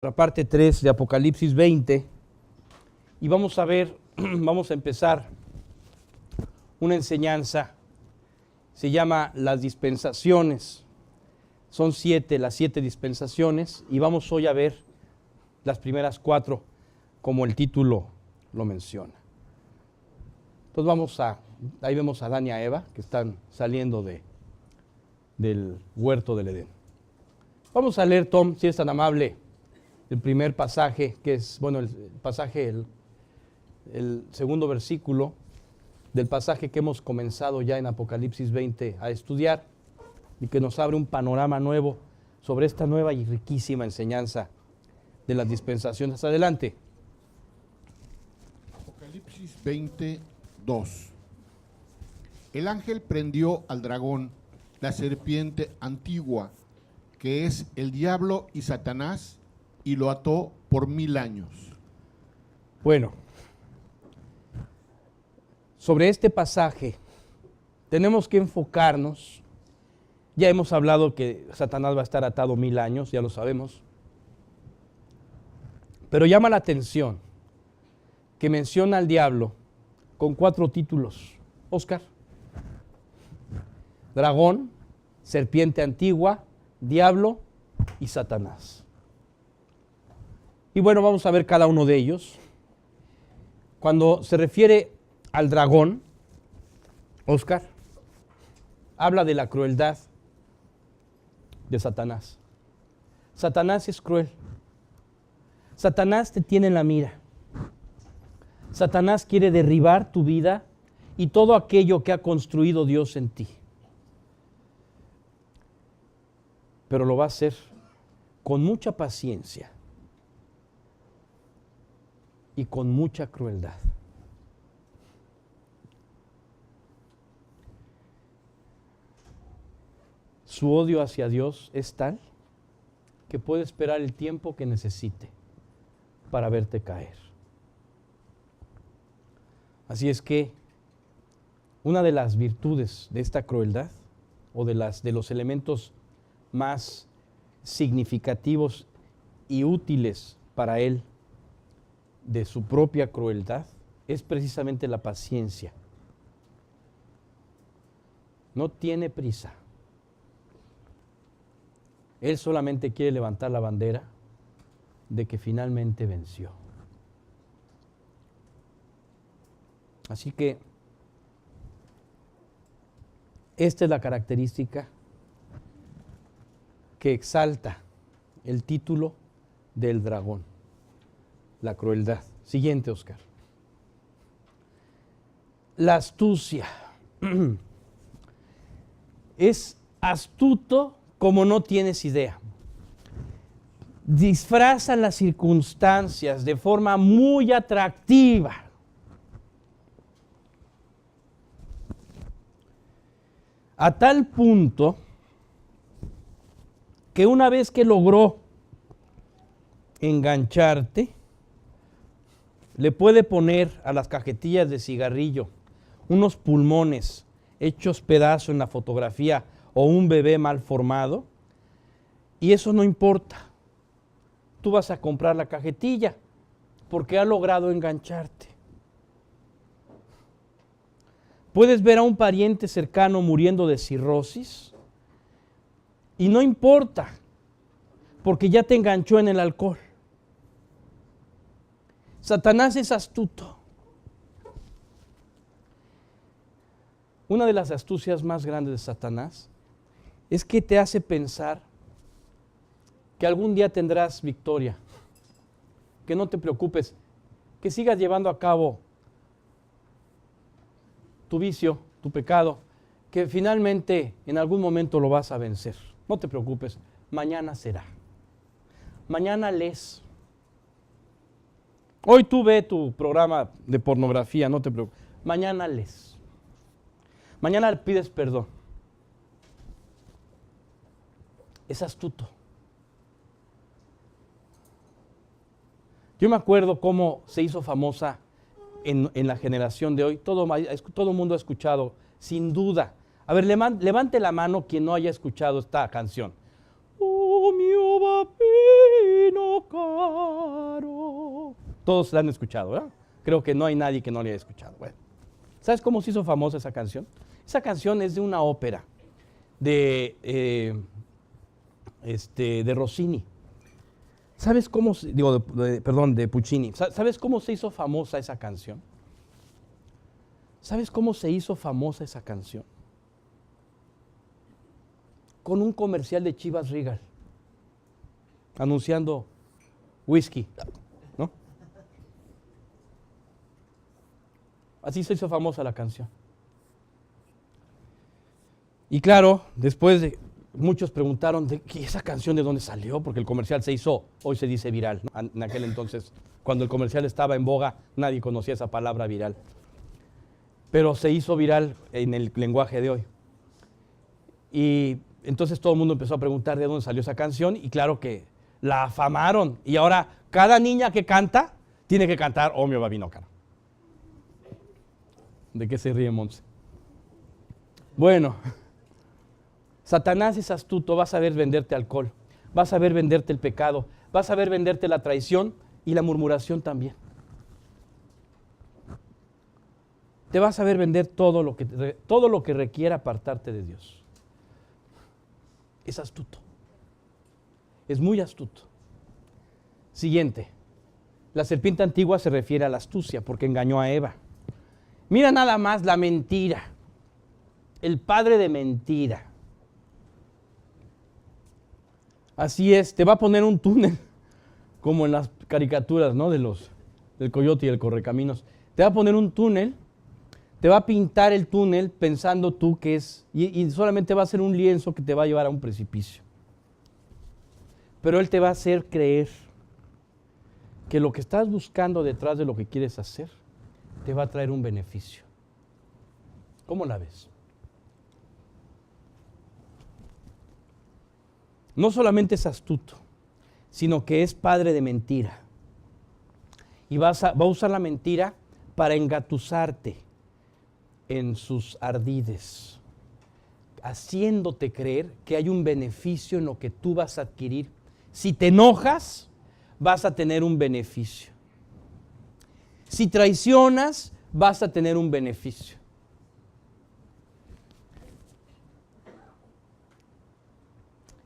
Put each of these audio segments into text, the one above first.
La parte 3 de Apocalipsis 20 y vamos a ver, vamos a empezar una enseñanza, se llama las dispensaciones, son las 7 dispensaciones y vamos hoy a ver las primeras 4 como el título lo menciona. Entonces ahí vemos a Adán y a Eva que están saliendo del huerto del Edén. Vamos a leer, Tom, si es tan amable, el primer pasaje, que es, el pasaje, el segundo versículo del pasaje que hemos comenzado ya en Apocalipsis 20 a estudiar y que nos abre un panorama nuevo sobre esta nueva y riquísima enseñanza de las dispensaciones. Adelante. Apocalipsis 20:2. El ángel prendió al dragón, la serpiente antigua, que es el diablo y Satanás, y lo ató por 1000 años. Bueno, sobre este pasaje tenemos que enfocarnos. Ya hemos hablado que Satanás va a estar atado 1000 años, ya lo sabemos. Pero llama la atención que menciona al diablo con 4 títulos. Oscar: dragón, serpiente antigua, diablo y Satanás. Y bueno, vamos a ver cada uno de ellos. Cuando se refiere al dragón, Oscar, habla de la crueldad de Satanás. Satanás es cruel. Satanás te tiene en la mira. Satanás quiere derribar tu vida y todo aquello que ha construido Dios en ti. Pero lo va a hacer con mucha paciencia y con mucha crueldad. Su odio hacia Dios es tal que puede esperar el tiempo que necesite para verte caer. Así es que una de las virtudes de esta crueldad, o de los elementos más significativos y útiles para él de su propia crueldad, es precisamente la paciencia. No tiene prisa. Él solamente quiere levantar la bandera de que finalmente venció. Así que esta es la característica que exalta el título del dragón: la crueldad. Siguiente, Oscar. La astucia. Es astuto como no tienes idea. Disfraza las circunstancias de forma muy atractiva. A tal punto que una vez que logró engancharte, le puede poner a las cajetillas de cigarrillo unos pulmones hechos pedazo en la fotografía o un bebé mal formado, y eso no importa. Tú vas a comprar la cajetilla porque ha logrado engancharte. Puedes ver a un pariente cercano muriendo de cirrosis y no importa porque ya te enganchó en el alcohol. Satanás es astuto. Una de las astucias más grandes de Satanás es que te hace pensar que algún día tendrás victoria, que no te preocupes, que sigas llevando a cabo tu vicio, tu pecado, que finalmente en algún momento lo vas a vencer. No te preocupes, mañana será. Mañana lees. Hoy tú ve tu programa de pornografía, no te preocupes. Mañana lees. Mañana pides perdón. Es astuto. Yo me acuerdo cómo se hizo famosa en la generación de hoy. Todo el mundo ha escuchado, sin duda. A ver, levante la mano quien no haya escuchado esta canción. Oh, mi ova pino todos la han escuchado, ¿verdad? Creo que no hay nadie que no la haya escuchado. Bueno, ¿sabes cómo se hizo famosa esa canción? Esa canción es de una ópera de Rossini. ¿Sabes cómo, de Puccini? ¿Sabes cómo se hizo famosa esa canción? ¿Sabes cómo se hizo famosa esa canción? Con un comercial de Chivas Regal, anunciando whisky, ¿no? Así se hizo famosa la canción. Y claro, después muchos preguntaron, ¿esa canción de dónde salió? Porque el comercial se hizo, hoy se dice viral, ¿no? En aquel entonces, cuando el comercial estaba en boga, nadie conocía esa palabra viral. Pero se hizo viral en el lenguaje de hoy. Y entonces todo el mundo empezó a preguntar de dónde salió esa canción, y claro que la afamaron. Y ahora cada niña que canta tiene que cantar "O mio babino caro". ¿De qué se ríe Montse? Bueno, Satanás es astuto, va a saber venderte alcohol, va a saber venderte el pecado, va a saber venderte la traición y la murmuración también. Te va a saber vender todo lo que requiera apartarte de Dios. Es astuto. Es muy astuto. Siguiente. La serpiente antigua se refiere a la astucia porque engañó a Eva. Mira nada más la mentira. El padre de mentira. Así es, te va a poner un túnel, como en las caricaturas, ¿no? Del coyote y el correcaminos. Te va a poner un túnel, te va a pintar el túnel pensando tú que es, y solamente va a ser un lienzo que te va a llevar a un precipicio. Pero él te va a hacer creer que lo que estás buscando detrás de lo que quieres hacer te va a traer un beneficio. ¿Cómo la ves? No solamente es astuto, sino que es padre de mentira. Y va a usar la mentira para engatusarte en sus ardides, haciéndote creer que hay un beneficio en lo que tú vas a adquirir. Si te enojas, vas a tener un beneficio. Si traicionas, vas a tener un beneficio.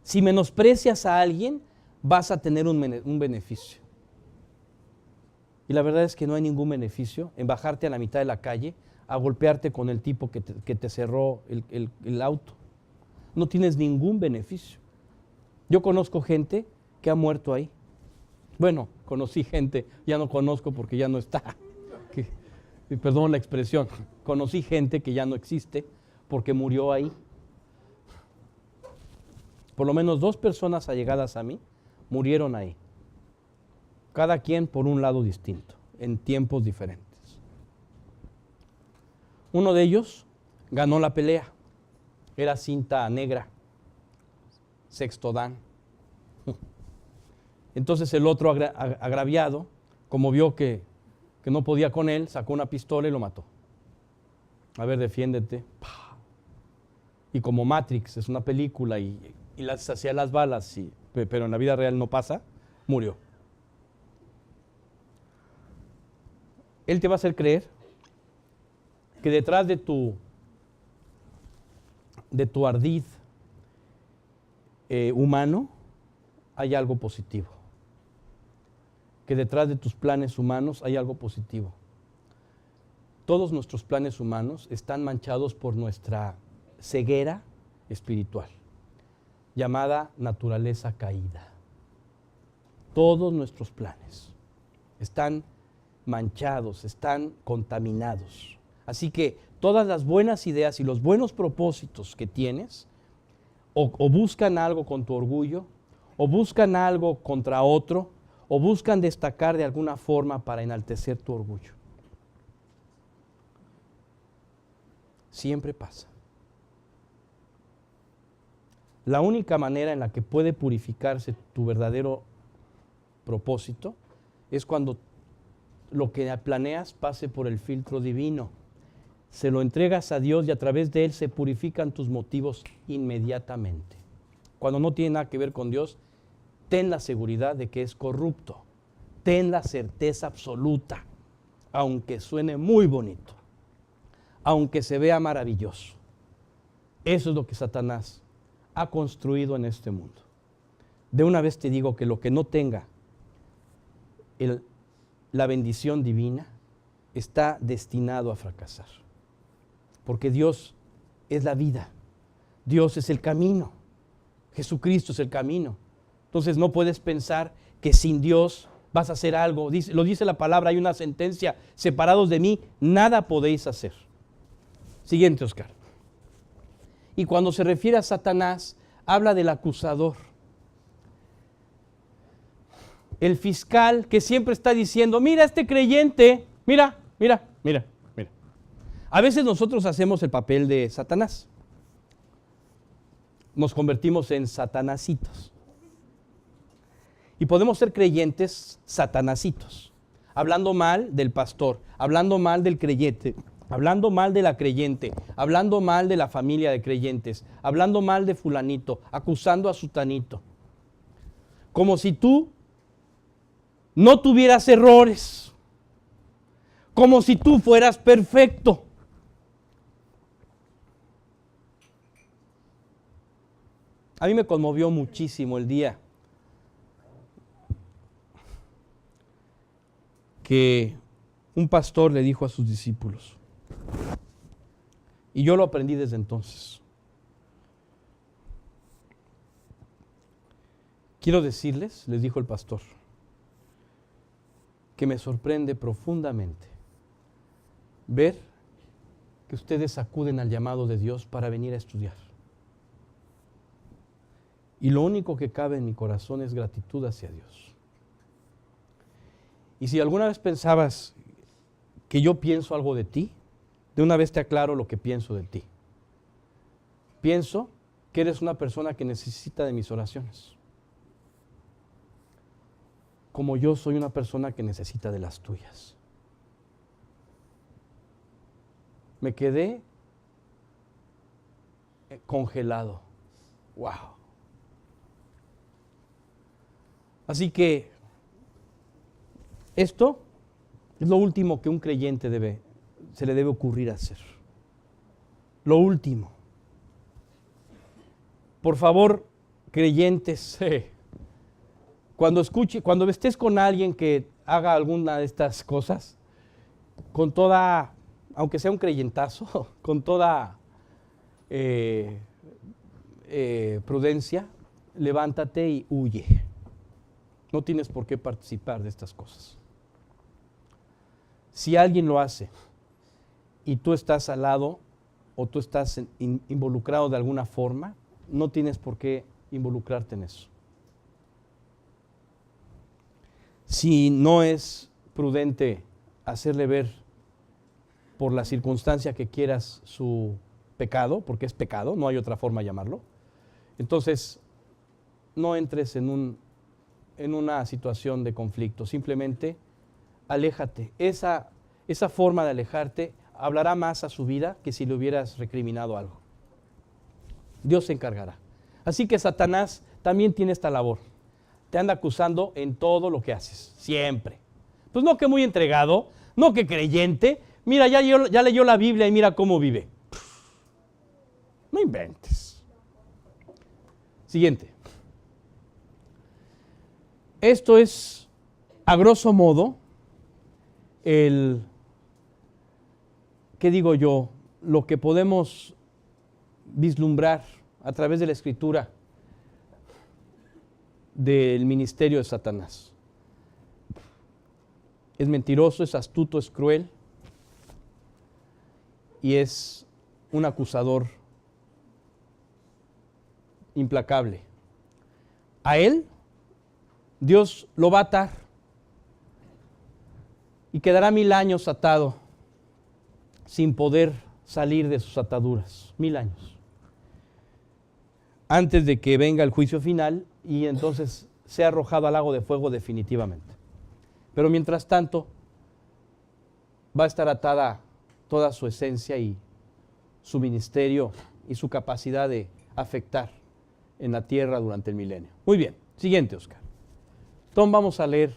Si menosprecias a alguien, vas a tener un beneficio. Y la verdad es que no hay ningún beneficio en bajarte a la mitad de la calle a golpearte con el tipo que te cerró el auto. No tienes ningún beneficio. Yo conozco gente que ha muerto ahí. Bueno, conocí gente, ya no conozco porque ya no está. Perdón la expresión. Conocí gente que ya no existe porque murió ahí. Por lo menos 2 personas allegadas a mí murieron ahí. Cada quien por un lado distinto, en tiempos diferentes. Uno de ellos ganó la pelea. Era cinta negra, sexto dan. Entonces el otro agraviado, como vio que no podía con él, sacó una pistola y lo mató. A ver, defiéndete. Y como Matrix es una película y las hacía las balas, pero en la vida real no pasa, murió. Él te va a hacer creer que detrás de tu ardid humano hay algo positivo. Que detrás de tus planes humanos hay algo positivo. Todos nuestros planes humanos están manchados por nuestra ceguera espiritual, llamada naturaleza caída. Todos nuestros planes están manchados, están contaminados. Así que todas las buenas ideas y los buenos propósitos que tienes, o buscan algo con tu orgullo, o buscan algo contra otro, o buscan destacar de alguna forma para enaltecer tu orgullo. Siempre pasa. La única manera en la que puede purificarse tu verdadero propósito es cuando lo que planeas pase por el filtro divino. Se lo entregas a Dios y a través de Él se purifican tus motivos inmediatamente. Cuando no tiene nada que ver con Dios, ten la seguridad de que es corrupto. ten la certeza absoluta, aunque suene muy bonito, aunque se vea maravilloso. Eso es lo que Satanás ha construido en este mundo. De una vez te digo que lo que no tenga la bendición divina está destinado a fracasar. Porque Dios es la vida, Dios es el camino, Jesucristo es el camino. Entonces no puedes pensar que sin Dios vas a hacer algo. Lo dice la palabra, hay una sentencia: separados de mí, nada podéis hacer. Siguiente, Oscar. Y cuando se refiere a Satanás, habla del acusador. El fiscal que siempre está diciendo: mira este creyente, mira. A veces nosotros hacemos el papel de Satanás. Nos convertimos en satanasitos. Y podemos ser creyentes satanasitos, hablando mal del pastor, hablando mal del creyente, hablando mal de la creyente, hablando mal de la familia de creyentes, hablando mal de fulanito, acusando a sutanito. Como si tú no tuvieras errores, como si tú fueras perfecto. A mí me conmovió muchísimo el día que un pastor le dijo a sus discípulos, y yo lo aprendí desde entonces: quiero decirles, les dijo el pastor, que me sorprende profundamente ver que ustedes acuden al llamado de Dios para venir a estudiar. Y lo único que cabe en mi corazón es gratitud hacia Dios. Y si alguna vez pensabas que yo pienso algo de ti, de una vez te aclaro lo que pienso de ti. Pienso que eres una persona que necesita de mis oraciones, como yo soy una persona que necesita de las tuyas. Me quedé congelado. ¡Wow! Así que esto es lo último que un creyente se le debe ocurrir hacer. Lo último. Por favor, creyentes, cuando estés con alguien que haga alguna de estas cosas, con toda, aunque sea un creyentazo, con toda prudencia, levántate y huye. No tienes por qué participar de estas cosas. Si alguien lo hace y tú estás al lado o tú estás involucrado de alguna forma, no tienes por qué involucrarte en eso. Si no es prudente hacerle ver por la circunstancia que quieras su pecado, porque es pecado, no hay otra forma de llamarlo, entonces no entres en una situación de conflicto. Simplemente aléjate. Esa forma de alejarte hablará más a su vida que si le hubieras recriminado algo. Dios se encargará. Así que Satanás también tiene esta labor. Te anda acusando en todo lo que haces, siempre. Pues no que muy entregado, no que creyente. Mira, ya leyó la Biblia y mira cómo vive. No inventes. Siguiente. Esto es, a grosso modo, ¿qué digo yo? Lo que podemos vislumbrar a través de la Escritura del ministerio de Satanás. Es mentiroso, es astuto, es cruel y es un acusador implacable. A él Dios lo va a atar y quedará 1000 años atado sin poder salir de sus ataduras. 1000 años. Antes de que venga el juicio final y entonces sea arrojado al lago de fuego definitivamente. Pero mientras tanto va a estar atada toda su esencia y su ministerio y su capacidad de afectar en la tierra durante el milenio. Muy bien, siguiente, Oscar. Entonces vamos a leer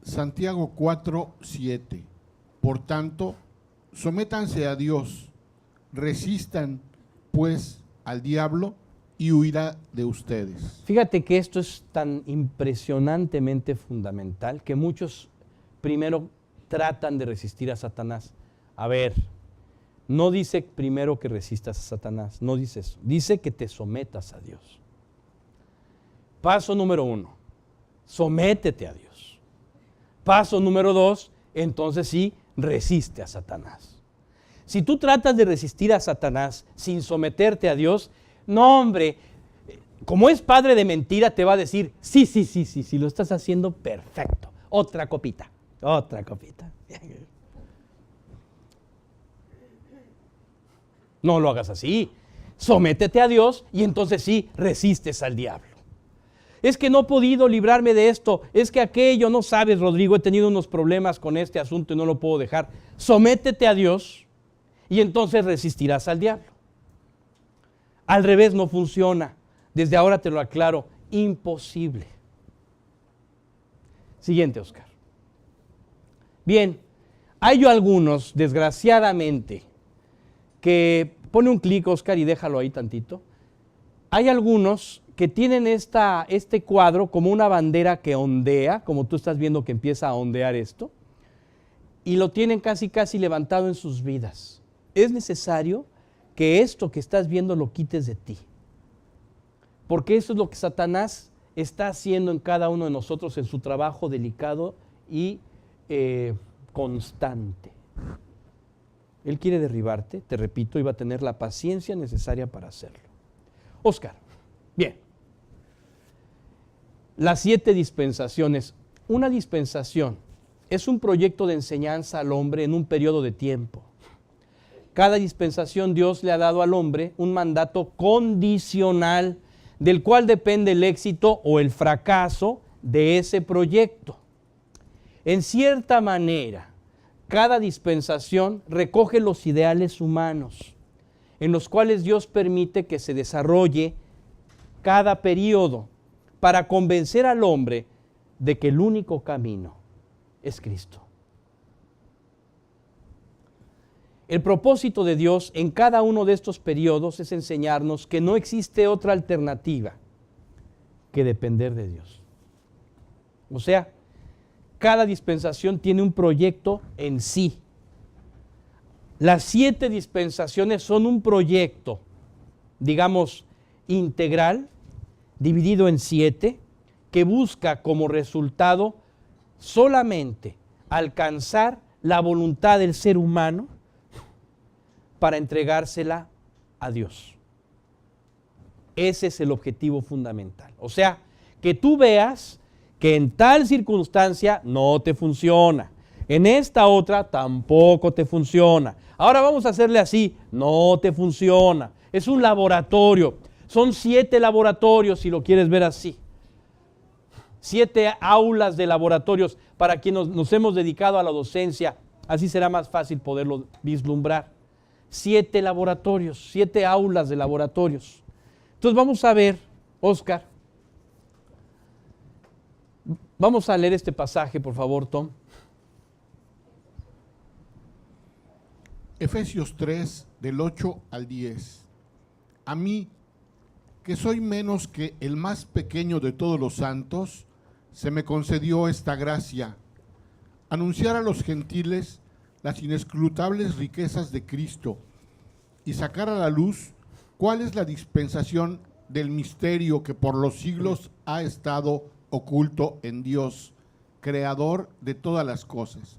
Santiago 4:7. Por tanto, sométanse a Dios, resistan pues al diablo y huirá de ustedes. Fíjate que esto es tan impresionantemente fundamental que muchos primero tratan de resistir a Satanás. A ver, no dice primero que resistas a Satanás, no dice eso. Dice que te sometas a Dios. Paso número 1, sométete a Dios. Paso número 2, entonces sí, resiste a Satanás. Si tú tratas de resistir a Satanás sin someterte a Dios, no, hombre, como es padre de mentira, te va a decir, sí, lo estás haciendo perfecto. Otra copita. No lo hagas así. Sométete a Dios y entonces sí, resistes al diablo. Es que no he podido librarme de esto, es que aquello, no sabes, Rodrigo, he tenido unos problemas con este asunto y no lo puedo dejar. Sométete a Dios y entonces resistirás al diablo. Al revés no funciona. Desde ahora te lo aclaro, imposible. Siguiente, Oscar. Bien, hay algunos, desgraciadamente, que pone un clic, Oscar, y déjalo ahí tantito. Hay algunos que tienen este cuadro como una bandera que ondea, como tú estás viendo que empieza a ondear esto, y lo tienen casi levantado en sus vidas. Es necesario que esto que estás viendo lo quites de ti. Porque eso es lo que Satanás está haciendo en cada uno de nosotros en su trabajo delicado y constante. Él quiere derribarte, te repito, y va a tener la paciencia necesaria para hacerlo. Oscar, bien. Las 7 dispensaciones. Una dispensación es un proyecto de enseñanza al hombre en un periodo de tiempo. Cada dispensación Dios le ha dado al hombre un mandato condicional del cual depende el éxito o el fracaso de ese proyecto. En cierta manera, cada dispensación recoge los ideales humanos en los cuales Dios permite que se desarrolle cada periodo para convencer al hombre de que el único camino es Cristo. El propósito de Dios en cada uno de estos periodos es enseñarnos que no existe otra alternativa que depender de Dios. O sea, cada dispensación tiene un proyecto en sí. Las 7 dispensaciones son un proyecto, digamos, integral, dividido en 7, que busca como resultado solamente alcanzar la voluntad del ser humano para entregársela a Dios. Ese es el objetivo fundamental. O sea, que tú veas que en tal circunstancia no te funciona, en esta otra tampoco te funciona. Ahora vamos a hacerle así, no te funciona. Es un laboratorio. Son 7 laboratorios, si lo quieres ver así. 7 aulas de laboratorios para quienes nos hemos dedicado a la docencia. Así será más fácil poderlo vislumbrar. 7 laboratorios, 7 aulas de laboratorios. Entonces vamos a ver, Oscar. Vamos a leer este pasaje, por favor, Tom. Efesios 3, del 8 al 10. A mí, que soy menos que el más pequeño de todos los santos, se me concedió esta gracia, anunciar a los gentiles las inescrutables riquezas de Cristo y sacar a la luz cuál es la dispensación del misterio que por los siglos ha estado oculto en Dios, creador de todas las cosas.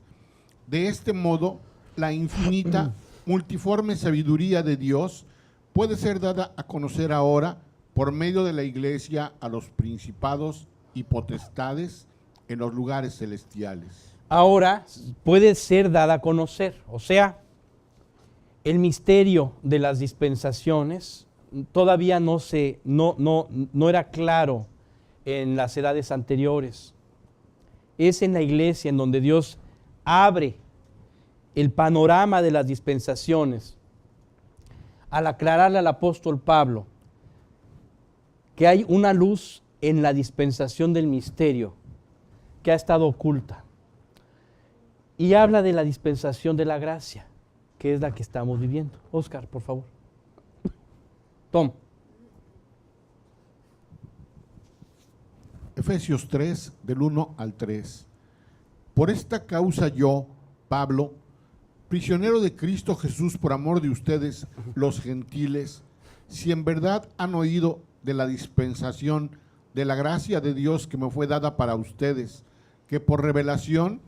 De este modo, la infinita, multiforme sabiduría de Dios puede ser dada a conocer ahora por medio de la Iglesia a los principados y potestades en los lugares celestiales. Ahora puede ser dada a conocer, o sea, el misterio de las dispensaciones todavía no era claro en las edades anteriores. Es en la iglesia en donde Dios abre el panorama de las dispensaciones al aclararle al apóstol Pablo que hay una luz en la dispensación del misterio que ha estado oculta. y habla de la dispensación de la gracia, que es la que estamos viviendo. Oscar, por favor. Tom. Efesios 3, del 1 al 3. Por esta causa yo, Pablo, prisionero de Cristo Jesús por amor de ustedes, los gentiles, si en verdad han oído de la dispensación de la gracia de Dios que me fue dada para ustedes, que por revelación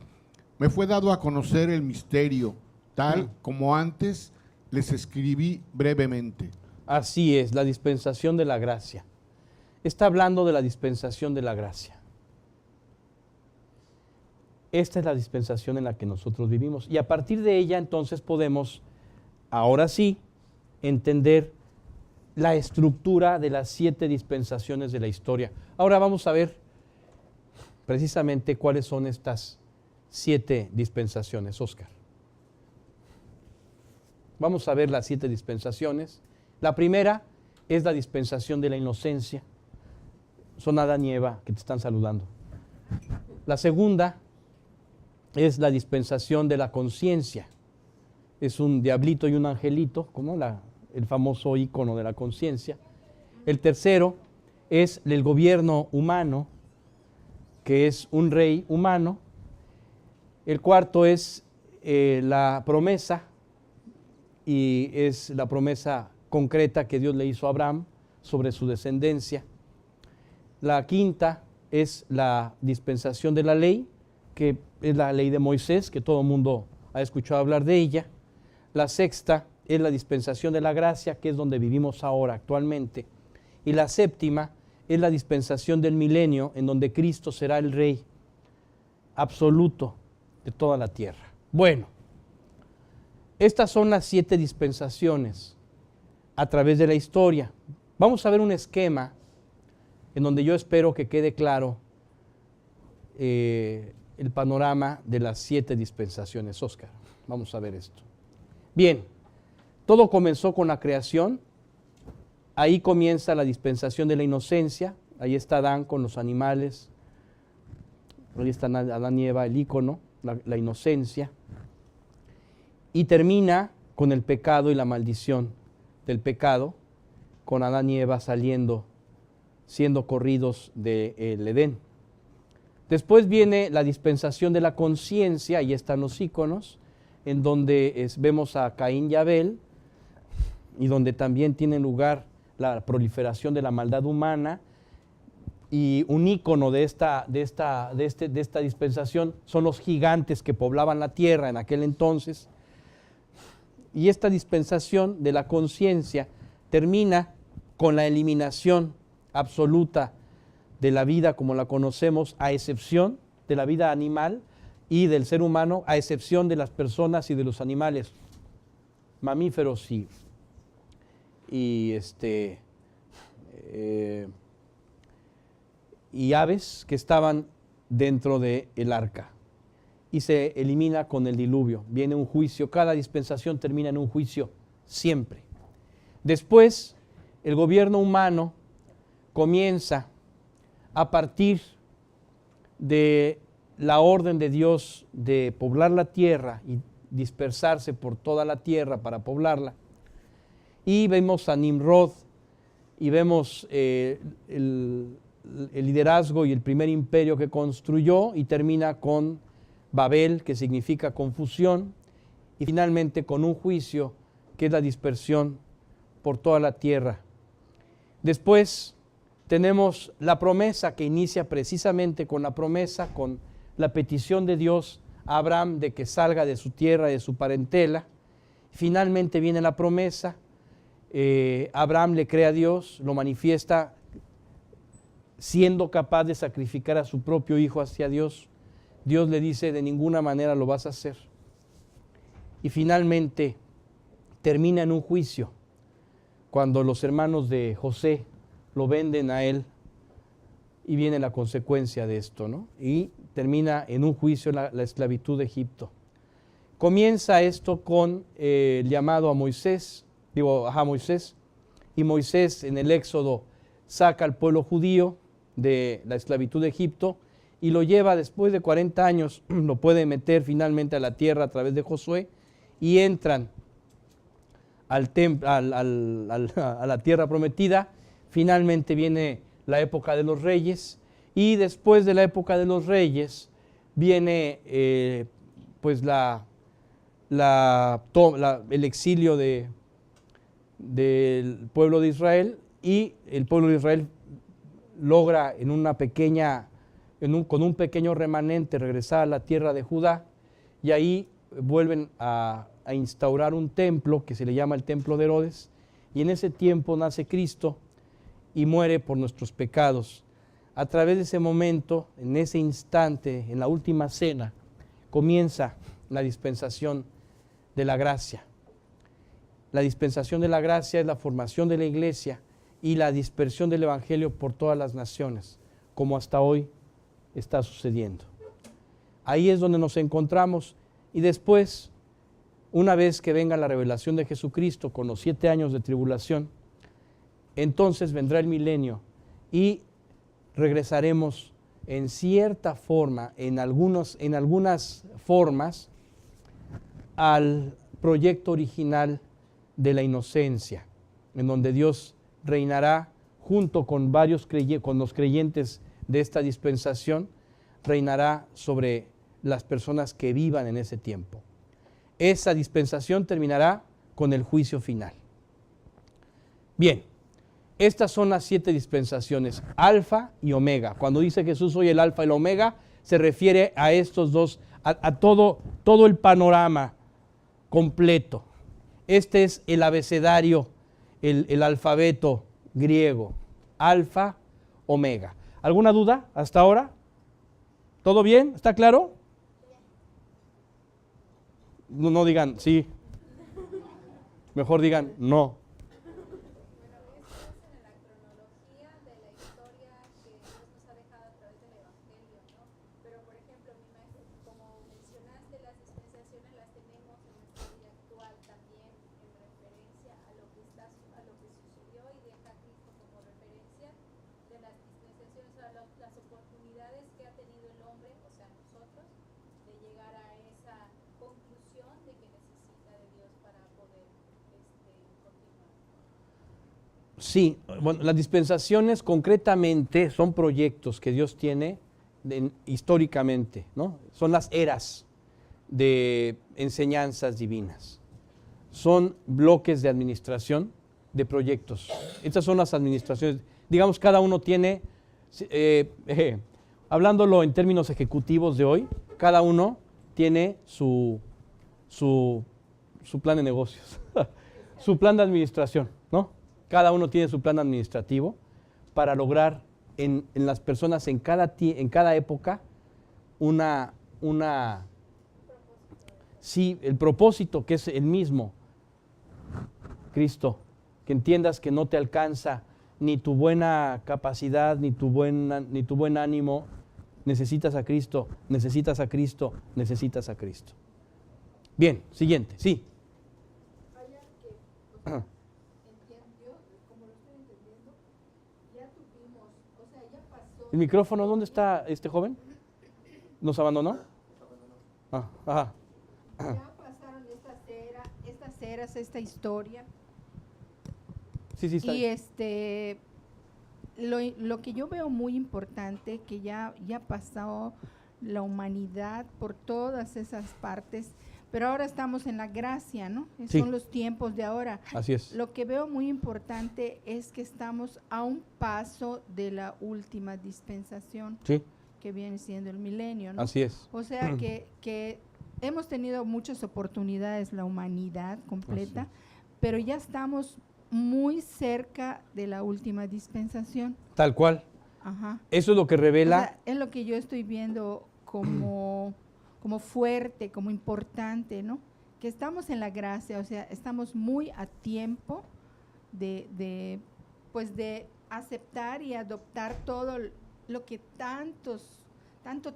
me fue dado a conocer el misterio, tal como antes les escribí brevemente. Así es, la dispensación de la gracia. Está hablando de la dispensación de la gracia. Esta es la dispensación en la que nosotros vivimos. Y a partir de ella, entonces, podemos, ahora sí, entender la estructura de las 7 dispensaciones de la historia. Ahora vamos a ver precisamente cuáles son estas 7 dispensaciones, Oscar. Vamos a ver las 7 dispensaciones. La primera es la dispensación de la inocencia. Son Adán y Eva que te están saludando. La segunda es la dispensación de la conciencia. Es un diablito y un angelito, como el famoso ícono de la conciencia. El tercero es el gobierno humano, que es un rey humano. El cuarto es la promesa, y es la promesa concreta que Dios le hizo a Abraham sobre su descendencia. La quinta es la dispensación de la ley, que es la ley de Moisés, que todo el mundo ha escuchado hablar de ella. La sexta es la dispensación de la gracia, que es donde vivimos ahora actualmente. Y la séptima es la dispensación del milenio, en donde Cristo será el Rey absoluto de toda la tierra. Bueno, estas son las 7 dispensaciones a través de la historia. Vamos a ver un esquema en donde yo espero que quede claro el panorama de las 7 dispensaciones. Oscar, vamos a ver esto. Bien, todo comenzó con la creación. Ahí comienza la dispensación de la inocencia. Ahí está Adán con los animales. Ahí están Adán y Eva, el ícono, la inocencia. Y termina con el pecado y la maldición del pecado, con Adán y Eva siendo corridos del Edén. Después viene la dispensación de la conciencia, ahí están los íconos, en donde vemos a Caín y Abel, y donde también tiene lugar la proliferación de la maldad humana, y un ícono de esta dispensación son los gigantes que poblaban la tierra en aquel entonces. Y esta dispensación de la conciencia termina con la eliminación absoluta de la vida como la conocemos, a excepción de la vida animal y del ser humano, a excepción de las personas y de los animales, mamíferos y aves que estaban dentro del arca. Y se elimina con el diluvio. Viene un juicio, cada dispensación termina en un juicio, siempre. Después, el gobierno humano comienza a partir de la orden de Dios de poblar la tierra y dispersarse por toda la tierra para poblarla. Y vemos a Nimrod y vemos el liderazgo y el primer imperio que construyó, y termina con Babel, que significa confusión, y finalmente con un juicio que es la dispersión por toda la tierra. Después tenemos la promesa, que inicia precisamente con la promesa, con la petición de Dios a Abraham de que salga de su tierra, de su parentela. Finalmente viene la promesa, Abraham le cree a Dios, lo manifiesta siendo capaz de sacrificar a su propio hijo hacia Dios. Dios le dice: de ninguna manera lo vas a hacer. Y finalmente termina en un juicio, cuando los hermanos de José lo venden a él, y viene la consecuencia de esto, ¿no? Y termina en un juicio la esclavitud de Egipto. Comienza esto con el llamado a Moisés, Moisés, y Moisés en el Éxodo saca al pueblo judío de la esclavitud de Egipto, y lo lleva después de 40 años, lo puede meter finalmente a la tierra a través de Josué y entran a la tierra prometida. Finalmente viene la época de los reyes y después de la época de los reyes viene pues el exilio del pueblo de Israel, y el pueblo de Israel logra con un pequeño remanente regresar a la tierra de Judá, y ahí vuelven a instaurar un templo que se le llama el templo de Herodes, y en ese tiempo nace Cristo y muere por nuestros pecados. A través de ese momento, en ese instante, en la última cena, comienza la dispensación de la gracia. La dispensación de la gracia es la formación de la iglesia y la dispersión del evangelio por todas las naciones, como hasta hoy está sucediendo. Ahí es donde nos encontramos, y después, una vez que venga la revelación de Jesucristo con los 7 años de tribulación, entonces vendrá el milenio y regresaremos en cierta forma, en algunas formas, al proyecto original de la inocencia, en donde Dios reinará junto con con los creyentes de esta dispensación, reinará sobre las personas que vivan en ese tiempo. Esa dispensación terminará con el juicio final. Bien, estas son las 7 dispensaciones, alfa y omega. Cuando dice Jesús soy el alfa y el omega, se refiere a estos dos, a todo el panorama completo. Este es el abecedario, el alfabeto griego, alfa, omega. ¿Alguna duda hasta ahora? ¿Todo bien? ¿Está claro? No digan sí, mejor digan no. Sí, bueno, las dispensaciones concretamente son proyectos que Dios tiene históricamente, ¿no? Son las eras de enseñanzas divinas. Son bloques de administración de proyectos. Estas son las administraciones. Digamos, cada uno tiene, hablándolo en términos ejecutivos de hoy, cada uno tiene su plan de negocios, su plan de administración, ¿no? Cada uno tiene su plan administrativo para lograr en las personas en cada época sí, el propósito que es el mismo. Cristo, que entiendas que no te alcanza ni tu buena capacidad, ni tu buen ánimo. Necesitas a Cristo, necesitas a Cristo, necesitas a Cristo. Bien, siguiente, sí. ¿El micrófono dónde está este joven? ¿Nos abandonó? Ajá. Ya pasaron estas eras, esta historia. Sí, está y bien. Lo que yo veo muy importante, que ya pasó la humanidad por todas esas partes, pero ahora estamos en la gracia, ¿no? Sí. Son los tiempos de ahora. Así es. Lo que veo muy importante es que estamos a un paso de la última dispensación, Sí. que viene siendo el milenio, ¿no? Así es. O sea que hemos tenido muchas oportunidades, la humanidad completa, pero ya estamos muy cerca de la última dispensación. Tal cual. Ajá. Eso es lo que revela. O sea, es lo que yo estoy viendo como fuerte, como importante, ¿no? Que estamos en la gracia, o sea, estamos muy a tiempo de aceptar y adoptar todo lo que tanto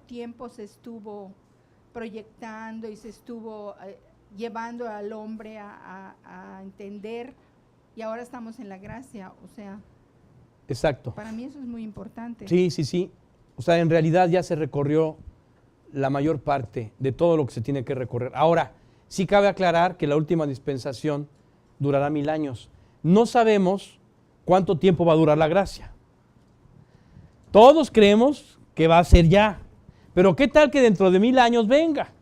tiempo se estuvo proyectando y se estuvo llevando al hombre a entender, y ahora estamos en la gracia, o sea. Exacto. Para mí eso es muy importante. Sí. O sea, en realidad ya se recorrió la mayor parte de todo lo que se tiene que recorrer. Ahora, sí cabe aclarar que la última dispensación durará 1000 años. No sabemos cuánto tiempo va a durar la gracia. Todos creemos que va a ser ya, pero ¿qué tal que dentro de 1000 años venga?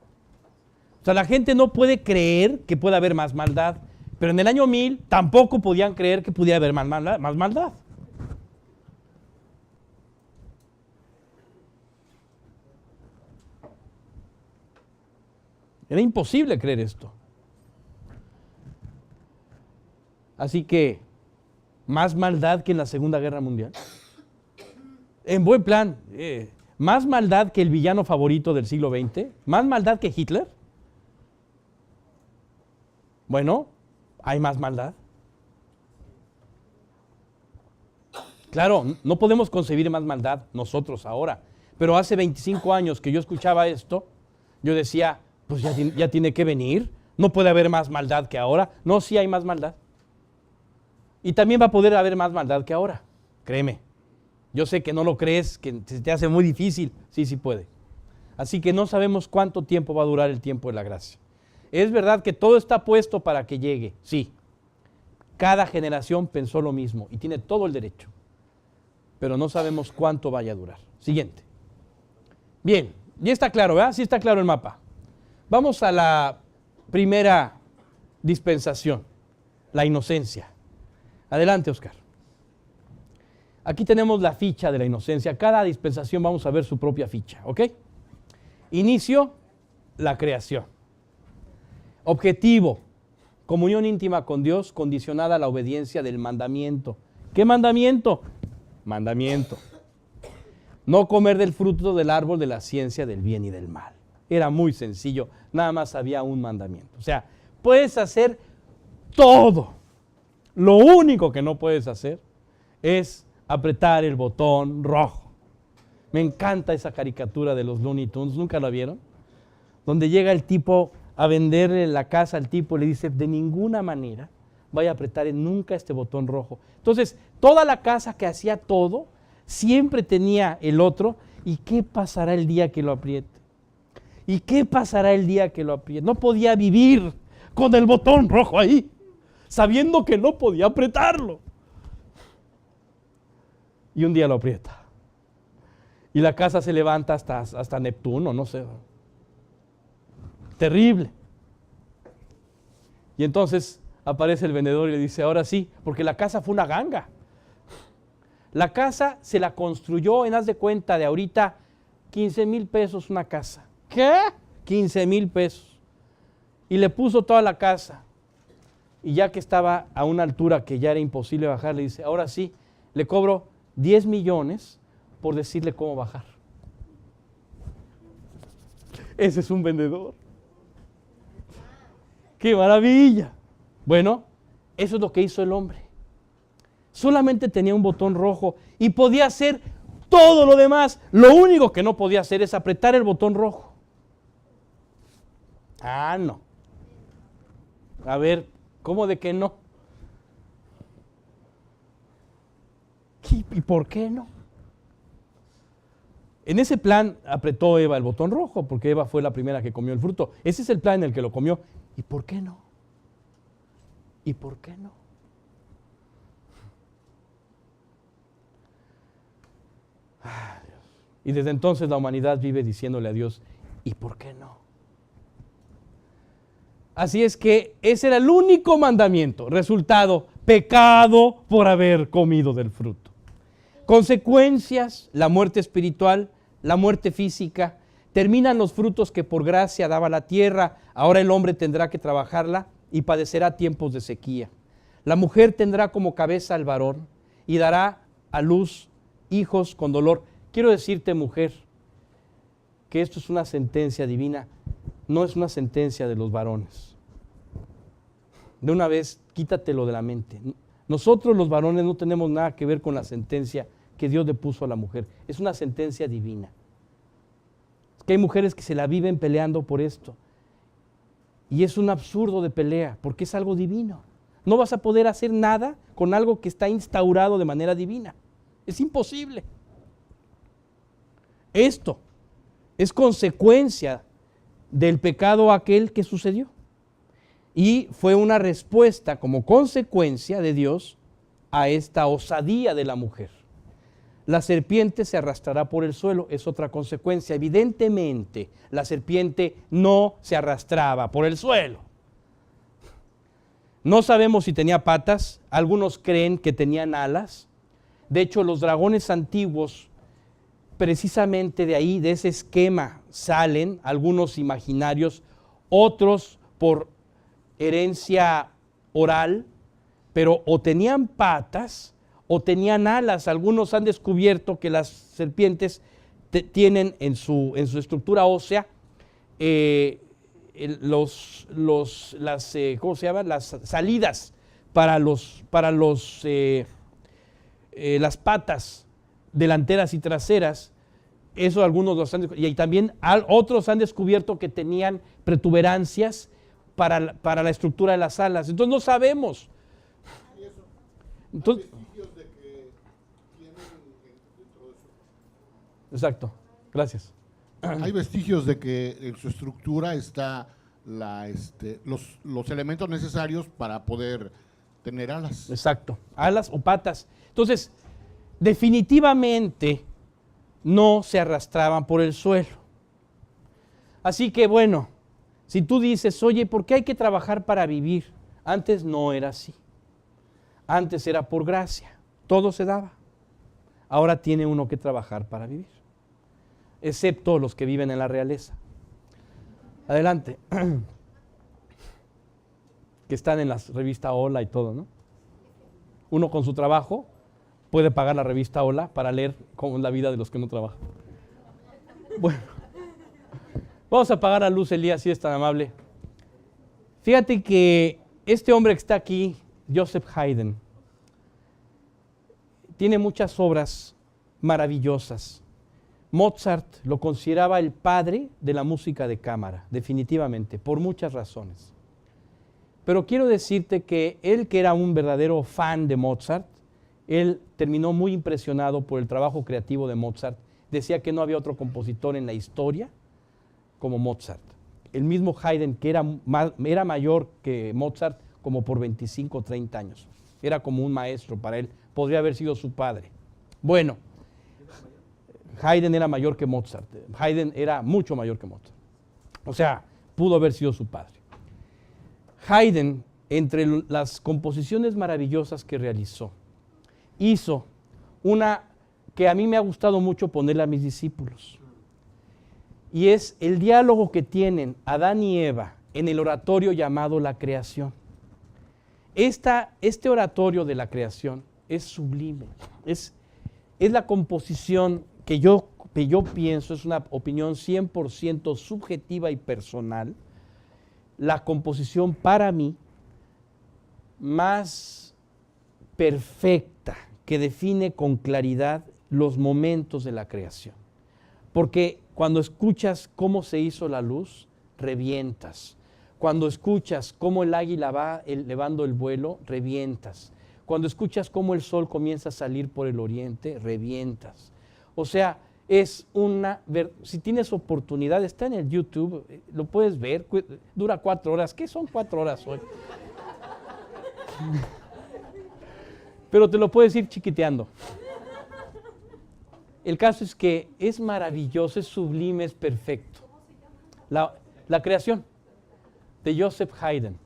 O sea, la gente no puede creer que pueda haber más maldad, pero en el año 1000 tampoco podían creer que pudiera haber más maldad. Era imposible creer esto. Así que, más maldad que en la Segunda Guerra Mundial. En buen plan, más maldad que el villano favorito del siglo XX, más maldad que Hitler. Bueno, hay más maldad. Claro, no podemos concebir más maldad nosotros ahora, pero hace 25 años que yo escuchaba esto, yo decía, pues ya tiene que venir, no puede haber más maldad que ahora. No, sí hay más maldad. Y también va a poder haber más maldad que ahora, créeme. Yo sé que no lo crees, que se te hace muy difícil, sí puede. Así que no sabemos cuánto tiempo va a durar el tiempo de la gracia. Es verdad que todo está puesto para que llegue, sí. Cada generación pensó lo mismo y tiene todo el derecho, pero no sabemos cuánto vaya a durar. Siguiente. Bien, ya está claro, ¿verdad? Sí está claro el mapa. Vamos a la primera dispensación, la inocencia. Adelante, Oscar. Aquí tenemos la ficha de la inocencia. Cada dispensación vamos a ver su propia ficha, ¿ok? Inicio, la creación. Objetivo, comunión íntima con Dios condicionada a la obediencia del mandamiento. ¿Qué mandamiento? Mandamiento. No comer del fruto del árbol de la ciencia del bien y del mal. Era muy sencillo, nada más había un mandamiento. O sea, puedes hacer todo. Lo único que no puedes hacer es apretar el botón rojo. Me encanta esa caricatura de los Looney Tunes, ¿nunca la vieron? Donde llega el tipo a venderle la casa al tipo y le dice, de ninguna manera vaya a apretar nunca este botón rojo. Entonces, toda la casa que hacía todo, siempre tenía el otro, ¿y qué pasará el día que lo apriete? ¿Y qué pasará el día que lo apriete? No podía vivir con el botón rojo ahí, sabiendo que no podía apretarlo. Y un día lo aprieta. Y la casa se levanta hasta Neptuno, no sé. Terrible. Y entonces aparece el vendedor y le dice, ahora sí, porque la casa fue una ganga. La casa se la construyó en, haz de cuenta, de ahorita, 15,000 pesos una casa. ¿Qué? 15,000 pesos. Y le puso toda la casa. Y ya que estaba a una altura que ya era imposible bajar, le dice, ahora sí, le cobro 10 millones por decirle cómo bajar. Ese es un vendedor. ¡Qué maravilla! Bueno, eso es lo que hizo el hombre. Solamente tenía un botón rojo y podía hacer todo lo demás. Lo único que no podía hacer es apretar el botón rojo. Ah, no. A ver, ¿cómo de que no? ¿Y por qué no? En ese plan apretó Eva el botón rojo, porque Eva fue la primera que comió el fruto. Ese es el plan en el que lo comió. ¿Y por qué no? ¿Y por qué no? Ah, Dios. Y desde entonces la humanidad vive diciéndole a Dios, ¿y por qué no? Así es que ese era el único mandamiento. Resultado, pecado por haber comido del fruto. Consecuencias, la muerte espiritual, la muerte física. Terminan los frutos que por gracia daba la tierra. Ahora el hombre tendrá que trabajarla y padecerá tiempos de sequía. La mujer tendrá como cabeza al varón y dará a luz hijos con dolor. Quiero decirte, mujer, que esto es una sentencia divina, no es una sentencia de los varones. De una vez, quítatelo de la mente. Nosotros los varones no tenemos nada que ver con la sentencia que Dios le puso a la mujer. Es una sentencia divina. Es que hay mujeres que se la viven peleando por esto. Y es un absurdo de pelea, porque es algo divino. No vas a poder hacer nada con algo que está instaurado de manera divina. Es imposible. Esto es consecuencia del pecado aquel que sucedió. Y fue una respuesta como consecuencia de Dios a esta osadía de la mujer. La serpiente se arrastrará por el suelo, es otra consecuencia. Evidentemente, la serpiente no se arrastraba por el suelo. No sabemos si tenía patas, algunos creen que tenían alas. De hecho, los dragones antiguos, precisamente de ahí, de ese esquema, salen algunos imaginarios, otros por herencia oral, pero o tenían patas o tenían alas. Algunos han descubierto que las serpientes tienen en su estructura ósea ¿cómo se llaman? Las salidas para las patas delanteras y traseras. Eso algunos los han descubierto. Y también otros han descubierto que tenían protuberancias para la estructura de las alas. Entonces no sabemos. Entonces, ¿Hay vestigios de que tienen dentro de su... Exacto, gracias. Hay vestigios de que en su estructura está los elementos necesarios para poder tener alas. Exacto, alas o patas. Entonces, definitivamente no se arrastraban por el suelo. Así que bueno, si tú dices, oye, ¿por qué hay que trabajar para vivir? Antes no era así. Antes era por gracia, todo se daba. Ahora tiene uno que trabajar para vivir, excepto los que viven en la realeza. Adelante. Que están en la revista Hola y todo, ¿no? Uno con su trabajo puede pagar la revista Hola para leer cómo es la vida de los que no trabajan. Bueno, vamos a apagar la luz, Elías, si es tan amable. Fíjate que este hombre que está aquí, Joseph Haydn, tiene muchas obras maravillosas. Mozart lo consideraba el padre de la música de cámara, definitivamente, por muchas razones. Pero quiero decirte que él, que era un verdadero fan de Mozart, él terminó muy impresionado por el trabajo creativo de Mozart. Decía que no había otro compositor en la historia como Mozart. El mismo Haydn, que era mayor que Mozart como por 25 o 30 años. Era como un maestro para él. Podría haber sido su padre. Bueno, Haydn era mayor que Mozart. Haydn era mucho mayor que Mozart. O sea, pudo haber sido su padre. Haydn, entre las composiciones maravillosas que realizó, hizo una que a mí me ha gustado mucho ponerle a mis discípulos. Y es el diálogo que tienen Adán y Eva en el oratorio llamado La Creación. Este oratorio de la creación es sublime. Es la composición que yo pienso, es una opinión 100% subjetiva y personal, la composición para mí más perfecta, que define con claridad los momentos de la creación. Porque cuando escuchas cómo se hizo la luz, revientas. Cuando escuchas cómo el águila va elevando el vuelo, revientas. Cuando escuchas cómo el sol comienza a salir por el oriente, revientas. O sea, si tienes oportunidad, está en el YouTube, lo puedes ver, dura 4 horas. ¿Qué son 4 horas hoy? Pero te lo puedes ir chiquiteando. El caso es que es maravilloso, es sublime, es perfecto. La creación de Joseph Haydn.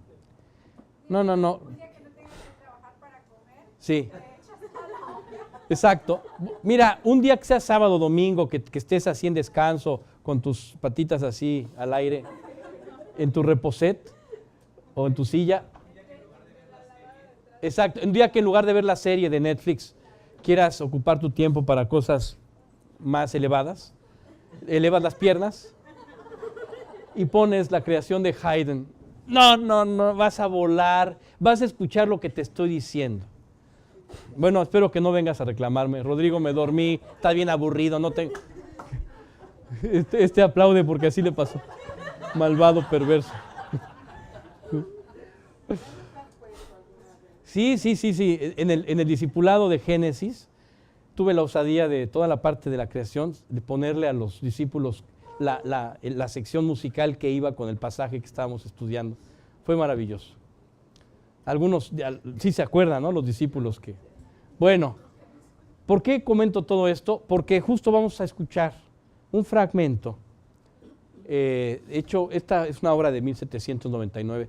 No. Un día que no tengas que trabajar para comer, Sí, te echas a la olla. exacto. Mira, un día que sea sábado o domingo, que estés así en descanso, con tus patitas así al aire, en tu reposet o en tu silla. Exacto, un día que en lugar de ver la serie de Netflix, quieras ocupar tu tiempo para cosas más elevadas, elevas las piernas y pones la creación de Haydn. No, vas a volar, vas a escuchar lo que te estoy diciendo. Bueno, espero que no vengas a reclamarme. Rodrigo, me dormí, está bien aburrido, no tengo... Este aplaude porque así le pasó. Malvado, perverso. Sí. En el discipulado de Génesis tuve la osadía de toda la parte de la creación, de ponerle a los discípulos la sección musical que iba con el pasaje que estábamos estudiando. Fue maravilloso. Algunos sí se acuerdan, ¿no? Los discípulos que... Bueno, ¿por qué comento todo esto? Porque justo vamos a escuchar un fragmento. Hecho, esta es una obra de 1799,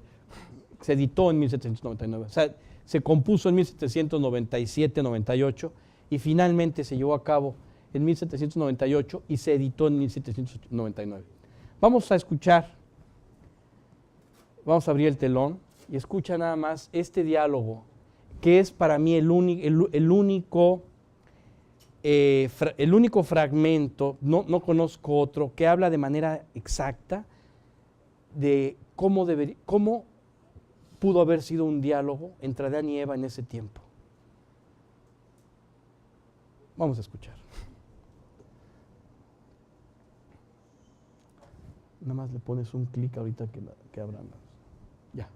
se editó en 1799, o sea, se compuso en 1797-98 y finalmente se llevó a cabo en 1798 y se editó en 1799. Vamos a escuchar, vamos a abrir el telón y escucha nada más este diálogo, que es para mí el único fragmento, no conozco otro, que habla de manera exacta de cómo pudo haber sido un diálogo entre Adán y Eva en ese tiempo. Vamos a escuchar. Nada más le pones un clic ahorita que abran. Ya.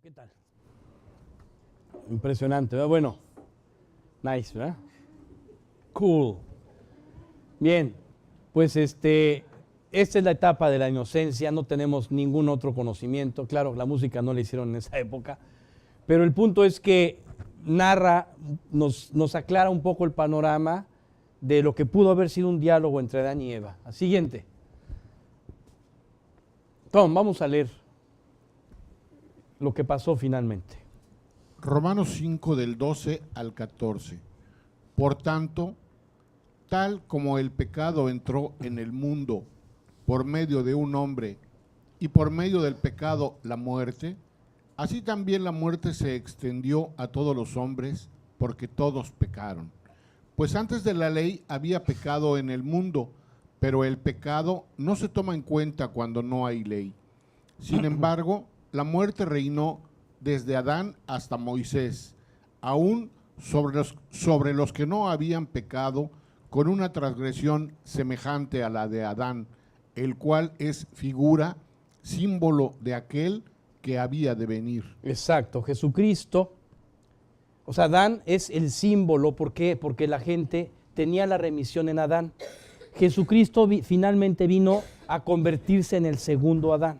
¿Qué tal? Impresionante, ¿verdad? Bueno, nice, ¿verdad? Cool. Bien, pues esta es la etapa de la inocencia, no tenemos ningún otro conocimiento. Claro, la música no la hicieron en esa época, pero el punto es que narra, nos aclara un poco el panorama de lo que pudo haber sido un diálogo entre Adán y Eva. Siguiente. Tom, vamos a leer lo que pasó finalmente. Romanos 5 del 12 al 14. Por tanto, tal como el pecado entró en el mundo por medio de un hombre y por medio del pecado la muerte, así también la muerte se extendió a todos los hombres porque todos pecaron. Pues antes de la ley había pecado en el mundo, pero el pecado no se toma en cuenta cuando no hay ley. Sin embargo, la muerte reinó desde Adán hasta Moisés, aún sobre los que no habían pecado, con una transgresión semejante a la de Adán, el cual es figura, símbolo de aquel que había de venir. Exacto, Jesucristo, o sea, Adán es el símbolo. ¿Por qué? Porque la gente tenía la remisión en Adán. Jesucristo finalmente vino a convertirse en el segundo Adán.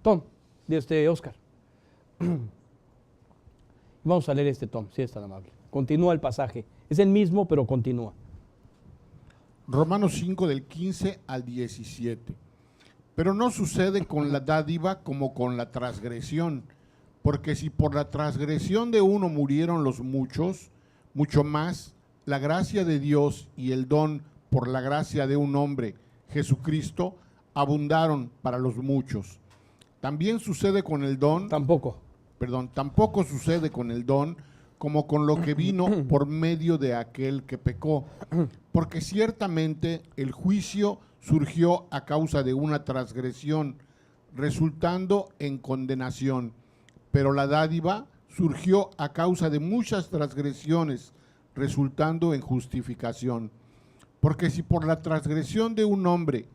Tom, de Oscar. Vamos a leer este Tom, si es tan amable. Continúa el pasaje. Es el mismo, pero continúa. Romanos 5 del 15 al 17. Pero no sucede con la dádiva como con la transgresión, porque si por la transgresión de uno murieron los muchos, mucho más la gracia de Dios y el don por la gracia de un hombre, Jesucristo, abundaron para los muchos. También sucede con el don. Tampoco sucede con el don como con lo que vino por medio de aquel que pecó, porque ciertamente el juicio surgió a causa de una transgresión, resultando en condenación, pero la dádiva surgió a causa de muchas transgresiones, resultando en justificación. Porque si por la transgresión de un hombre,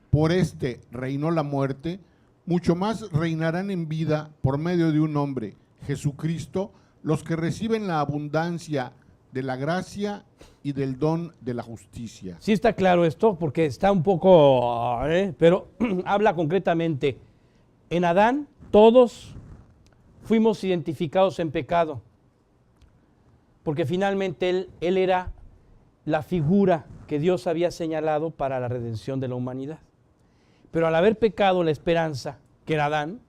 por éste reinó la muerte, mucho más reinarán en vida por medio de un hombre, Jesucristo, los que reciben la abundancia de la gracia y del don de la justicia. Sí está claro esto, porque está un poco, pero habla concretamente. En Adán todos fuimos identificados en pecado, porque finalmente él era la figura que Dios había señalado para la redención de la humanidad. Pero al haber pecado la esperanza, que era Adán,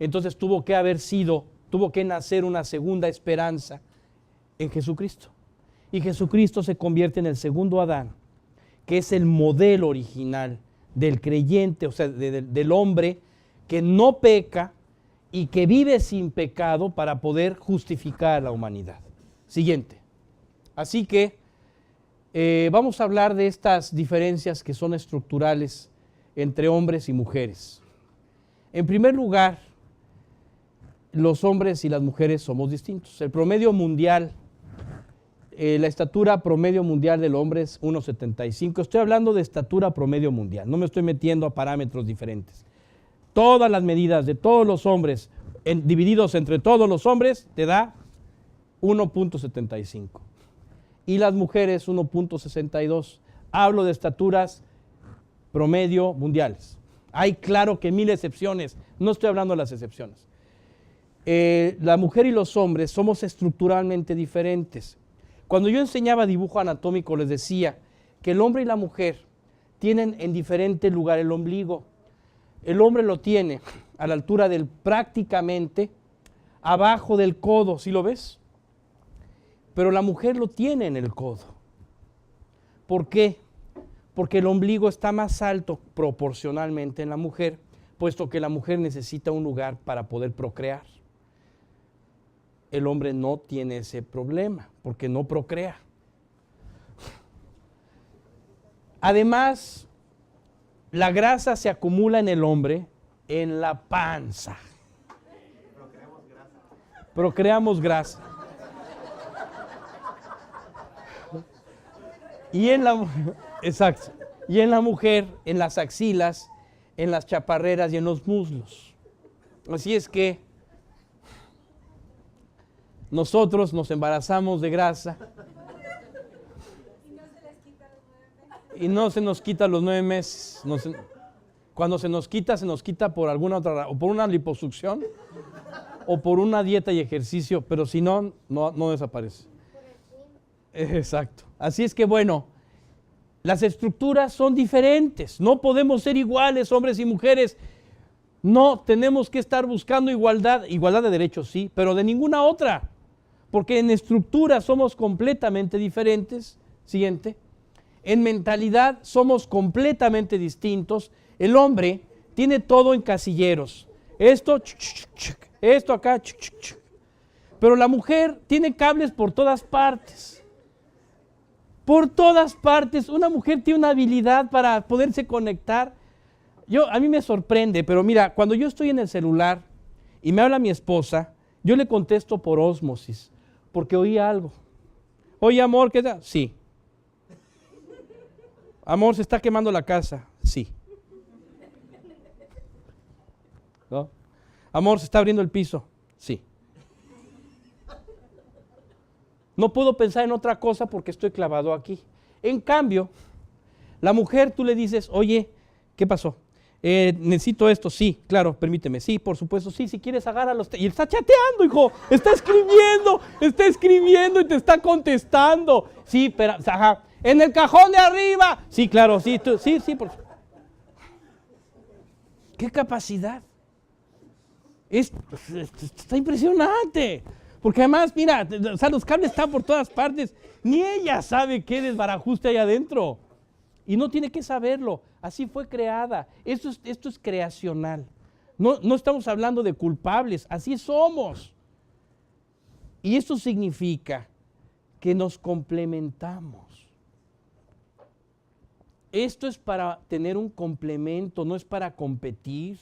entonces tuvo que nacer una segunda esperanza en Jesucristo. Y Jesucristo se convierte en el segundo Adán, que es el modelo original del creyente, o sea, del hombre que no peca y que vive sin pecado para poder justificar a la humanidad. Siguiente. Así que vamos a hablar de estas diferencias que son estructurales entre hombres y mujeres. En primer lugar, los hombres y las mujeres somos distintos. El promedio mundial, la estatura promedio mundial del hombre es 1,75. Estoy hablando de estatura promedio mundial, no me estoy metiendo a parámetros diferentes. Todas las medidas de todos los hombres, divididos entre todos los hombres, te da 1,75. Y las mujeres 1,62. Hablo de estaturas promedio mundiales. Hay claro que 1000 excepciones, no estoy hablando de las excepciones. La mujer y los hombres somos estructuralmente diferentes. Cuando yo enseñaba dibujo anatómico les decía que el hombre y la mujer tienen en diferente lugar el ombligo. El hombre lo tiene a la altura del prácticamente abajo del codo, ¿sí lo ves? Pero la mujer lo tiene en el codo. ¿Por qué? Porque el ombligo está más alto proporcionalmente en la mujer, puesto que la mujer necesita un lugar para poder procrear. El hombre no tiene ese problema, porque no procrea. Además, la grasa se acumula en el hombre en la panza. Procreamos grasa. Y en la, exacto. Y en la mujer, en las axilas, en las chaparreras y en los muslos. Así es que nosotros nos embarazamos de grasa y no se nos quita los 9 meses. Cuando se nos quita por alguna otra, o por una liposucción o por una dieta y ejercicio, pero si no, no desaparece. Exacto. Así es que bueno, las estructuras son diferentes, no podemos ser iguales hombres y mujeres. No, tenemos que estar buscando igualdad de derechos sí, pero de ninguna otra, porque en estructura somos completamente diferentes. Siguiente. En mentalidad somos completamente distintos. El hombre tiene todo en casilleros. Esto acá. Pero la mujer tiene cables por todas partes. Por todas partes. Una mujer tiene una habilidad para poderse conectar. A mí me sorprende, pero mira, cuando yo estoy en el celular y me habla mi esposa, yo le contesto por ósmosis, porque oí algo. Oye, amor, ¿qué tal? Sí. Amor, ¿se está quemando la casa? Sí. ¿No? Amor, ¿se está abriendo el piso? Sí. No puedo pensar en otra cosa porque estoy clavado aquí. En cambio, la mujer, tú le dices, oye, ¿qué pasó? Necesito esto, sí, claro, permíteme, sí, por supuesto, sí, si quieres agárralo. Y él está chateando, hijo, está escribiendo y te está contestando. Sí, pero, ajá, en el cajón de arriba. Sí, claro, sí, sí, por supuesto. ¡Qué capacidad! Está impresionante. Porque además, mira, o sea, los cables están por todas partes. Ni ella sabe qué desbarajuste hay adentro. Y no tiene que saberlo. Así fue creada. Esto es creacional. No estamos hablando de culpables. Así somos. Y esto significa que nos complementamos. Esto es para tener un complemento, no es para competir.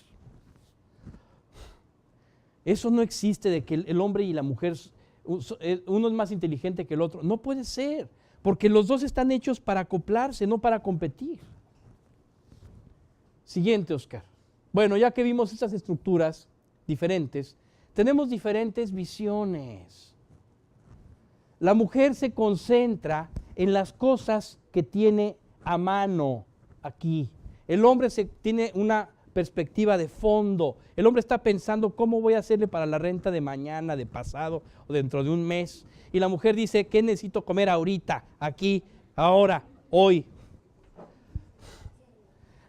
Eso no existe de que el hombre y la mujer, uno es más inteligente que el otro. No puede ser, porque los dos están hechos para acoplarse, no para competir. Siguiente, Oscar. Bueno, ya que vimos estas estructuras diferentes, tenemos diferentes visiones. La mujer se concentra en las cosas que tiene a mano aquí. El hombre tiene una perspectiva de fondo. El hombre está pensando cómo voy a hacerle para la renta de mañana, de pasado o dentro de un mes. Y la mujer dice, ¿qué necesito comer ahorita, aquí, ahora, hoy?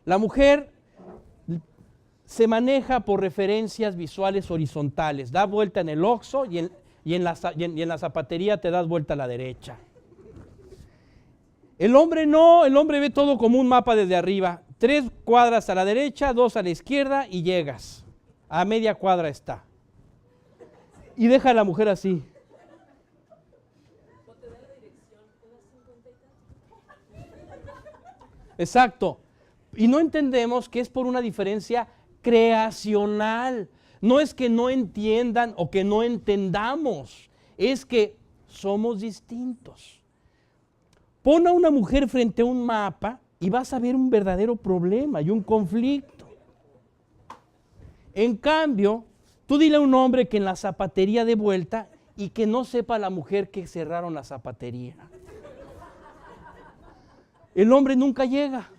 La mujer se maneja por referencias visuales horizontales. Da vuelta en el Oxxo y en la zapatería te das vuelta a la derecha. El hombre no, el hombre ve todo como un mapa desde arriba. 3 cuadras a la derecha, 2 a la izquierda y llegas. A media cuadra está. Y deja a la mujer así. Exacto. Y no entendemos que es por una diferencia creacional. No es que no entiendan o que no entendamos. Es que somos distintos. Pon a una mujer frente a un mapa y vas a ver un verdadero problema y un conflicto. En cambio, tú dile a un hombre que en la zapatería de vuelta y que no sepa la mujer que cerraron la zapatería. El hombre nunca llega.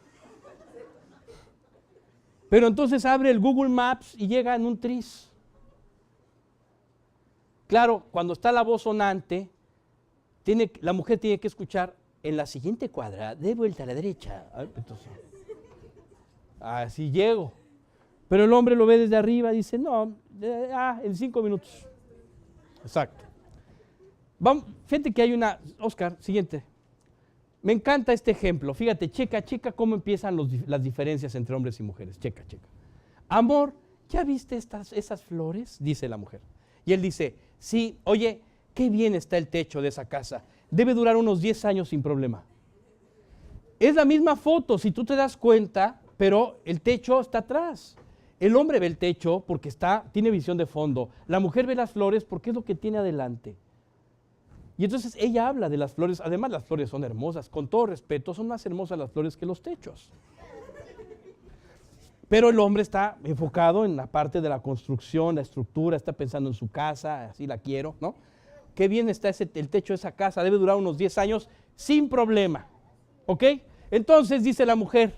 Pero entonces abre el Google Maps y llega en un tris. Claro, cuando está la voz sonante, la mujer tiene que escuchar en la siguiente cuadra, de vuelta a la derecha. Entonces, así llego. Pero el hombre lo ve desde arriba y dice, no, en 5 minutos. Exacto. Fíjate que hay una, Oscar, siguiente. Me encanta este ejemplo. Fíjate, checa cómo empiezan las diferencias entre hombres y mujeres. Checa. Amor, ¿ya viste esas flores? Dice la mujer. Y él dice, sí, oye, qué bien está el techo de esa casa. Debe durar unos 10 años sin problema. Es la misma foto, si tú te das cuenta, pero el techo está atrás. El hombre ve el techo porque tiene visión de fondo. La mujer ve las flores porque es lo que tiene adelante. Y entonces ella habla de las flores. Además, las flores son hermosas. Con todo respeto, son más hermosas las flores que los techos. Pero el hombre está enfocado en la parte de la construcción, la estructura, está pensando en su casa, así la quiero, ¿no? Qué bien está el techo de esa casa, debe durar unos 10 años sin problema, ¿ok? Entonces dice la mujer,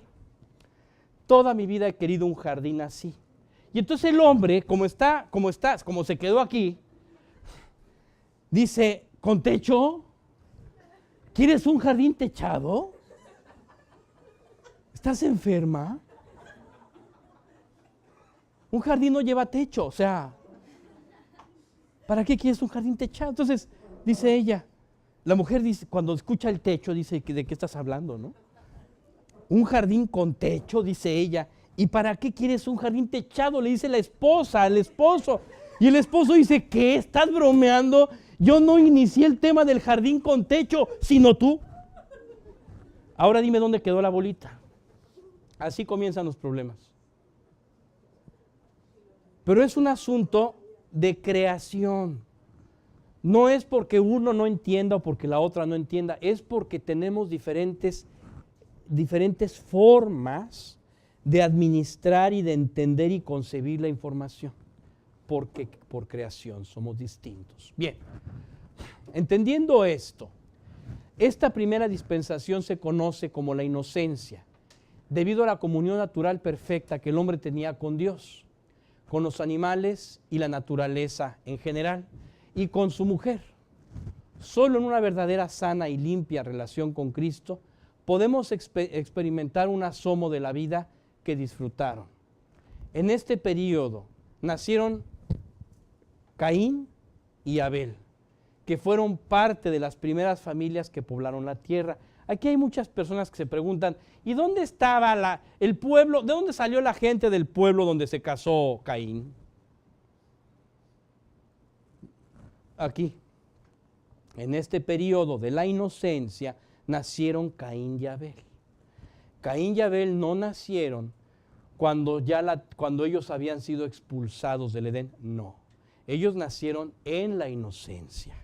toda mi vida he querido un jardín así. Y entonces el hombre, como se quedó aquí, dice, ¿con techo? ¿Quieres un jardín techado? ¿Estás enferma? Un jardín no lleva techo, o sea, ¿para qué quieres un jardín techado? Entonces, dice ella, la mujer dice, cuando escucha el techo, dice, ¿de qué estás hablando, no? Un jardín con techo, dice ella. ¿Y para qué quieres un jardín techado? Le dice la esposa al esposo. Y el esposo dice, ¿qué? ¿Estás bromeando? Yo no inicié el tema del jardín con techo, sino tú. Ahora dime dónde quedó la bolita. Así comienzan los problemas. Pero es un asunto de creación. No es porque uno no entienda o porque la otra no entienda, es porque tenemos diferentes formas de administrar y de entender y concebir la información. Porque por creación somos distintos. Bien, entendiendo esto, esta primera dispensación se conoce como la inocencia, debido a la comunión natural perfecta que el hombre tenía con Dios, con los animales y la naturaleza en general, y con su mujer. Solo en una verdadera, sana y limpia relación con Cristo podemos experimentar un asomo de la vida que disfrutaron. En este periodo nacieron Caín y Abel, que fueron parte de las primeras familias que poblaron la tierra. Aquí hay muchas personas que se preguntan, ¿y dónde estaba el pueblo? ¿De dónde salió la gente del pueblo donde se casó Caín? Aquí, en este periodo de la inocencia, nacieron Caín y Abel. Caín y Abel no nacieron cuando ellos habían sido expulsados del Edén, no. Ellos nacieron en la inocencia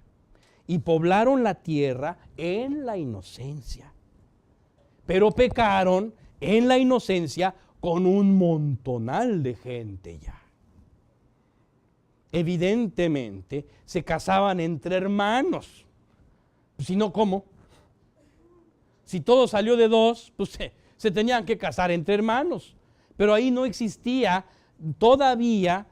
y poblaron la tierra en la inocencia. Pero pecaron en la inocencia con un montonal de gente ya. Evidentemente se casaban entre hermanos. Si no, ¿cómo? Si todo salió de dos, pues se tenían que casar entre hermanos. Pero ahí no existía todavía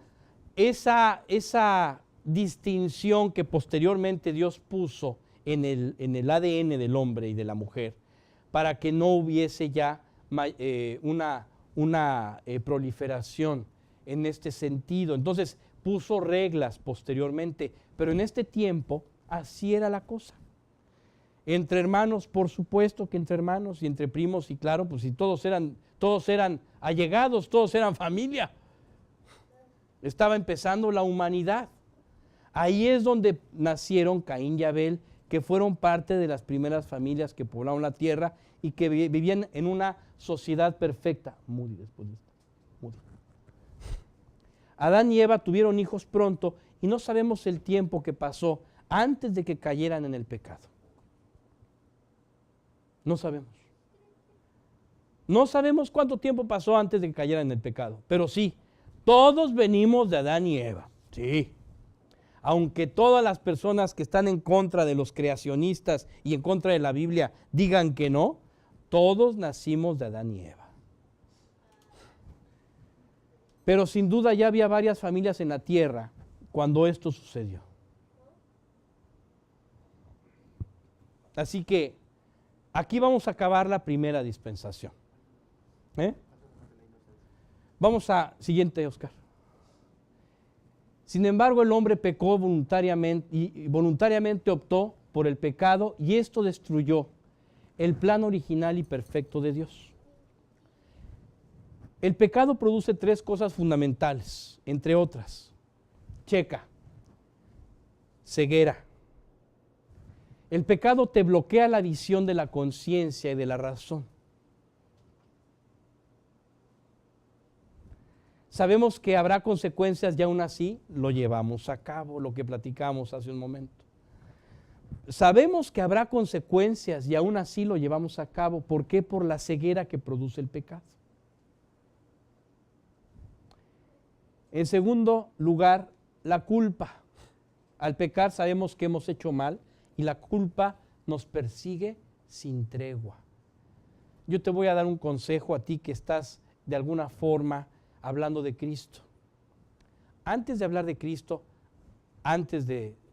esa distinción que posteriormente Dios puso en el ADN del hombre y de la mujer, para que no hubiese ya una proliferación en este sentido. Entonces puso reglas posteriormente, pero en este tiempo así era la cosa. Entre hermanos, por supuesto que entre hermanos, y entre primos, y claro, pues si todos eran allegados, todos eran familia. Estaba empezando la humanidad. Ahí es donde nacieron Caín y Abel, que fueron parte de las primeras familias que poblaron la tierra y que vivían en una sociedad perfecta. Moody después de esto. Moody. Adán y Eva tuvieron hijos pronto y no sabemos el tiempo que pasó antes de que cayeran en el pecado. No sabemos. No sabemos cuánto tiempo pasó antes de que cayeran en el pecado, pero sí, todos venimos de Adán y Eva, sí. Aunque todas las personas que están en contra de los creacionistas y en contra de la Biblia digan que no, todos nacimos de Adán y Eva. Pero sin duda ya había varias familias en la tierra cuando esto sucedió. Así que aquí vamos a acabar la primera dispensación. Vamos a siguiente, Oscar. Sin embargo, el hombre pecó voluntariamente y voluntariamente optó por el pecado, y esto destruyó el plan original y perfecto de Dios. El pecado produce tres cosas fundamentales, entre otras. Checa, ceguera. El pecado te bloquea la visión de la conciencia y de la razón. Sabemos que habrá consecuencias y aún así lo llevamos a cabo, lo que platicamos hace un momento. Sabemos que habrá consecuencias y aún así lo llevamos a cabo. ¿Por qué? Por la ceguera que produce el pecado. En segundo lugar, la culpa. Al pecar sabemos que hemos hecho mal y la culpa nos persigue sin tregua. Yo te voy a dar un consejo a ti que estás de alguna forma hablando de Cristo. Antes de hablar de Cristo,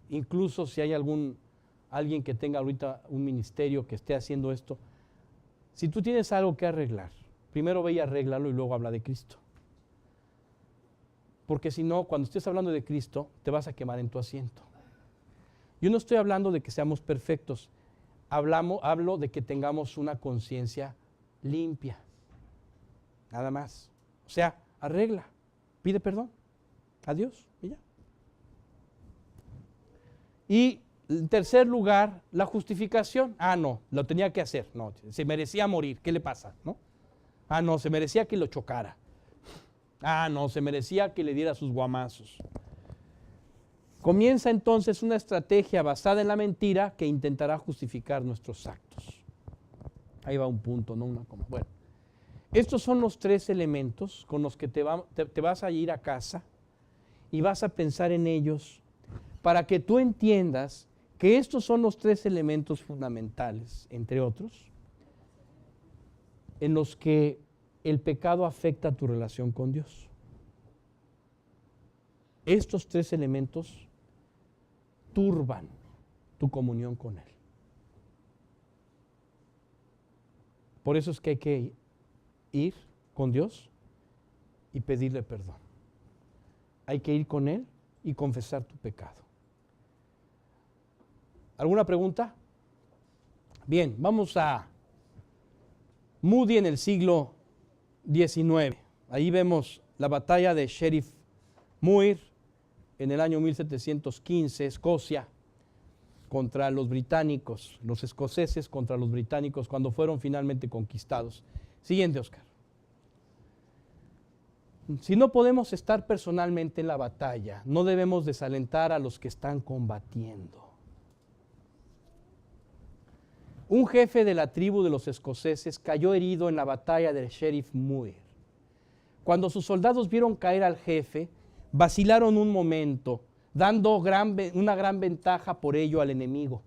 incluso si hay alguien que tenga ahorita un ministerio que esté haciendo esto, si tú tienes algo que arreglar, primero ve y arréglalo y luego habla de Cristo. Porque si no, cuando estés hablando de Cristo, te vas a quemar en tu asiento. Yo no estoy hablando de que seamos perfectos, hablo de que tengamos una conciencia limpia, nada más. O sea, arregla, pide perdón a Dios y ya. Y en tercer lugar, la justificación. Ah, no, lo tenía que hacer. No, se merecía morir. ¿Qué le pasa? ¿No? Ah, no, se merecía que lo chocara. Ah, no, se merecía que le diera sus guamazos. Comienza entonces una estrategia basada en la mentira que intentará justificar nuestros actos. Ahí va un punto, no una coma. Bueno, estos son los tres elementos con los que te vas a ir a casa y vas a pensar en ellos para que tú entiendas que estos son los tres elementos fundamentales, entre otros, en los que el pecado afecta tu relación con Dios. Estos tres elementos turban tu comunión con Él. Por eso es que hay que ir con Dios y pedirle perdón. Hay que ir con Él y confesar tu pecado. ¿Alguna pregunta? Bien, vamos a Moody en el siglo XIX. Ahí vemos la batalla de Sheriff Muir en el año 1715, Escocia, contra los británicos, los escoceses contra los británicos cuando fueron finalmente conquistados. Siguiente, Oscar. Si no podemos estar personalmente en la batalla, no debemos desalentar a los que están combatiendo. Un jefe de la tribu de los escoceses cayó herido en la batalla del Sheriff Muir. Cuando sus soldados vieron caer al jefe, vacilaron un momento, dando una gran ventaja por ello al enemigo.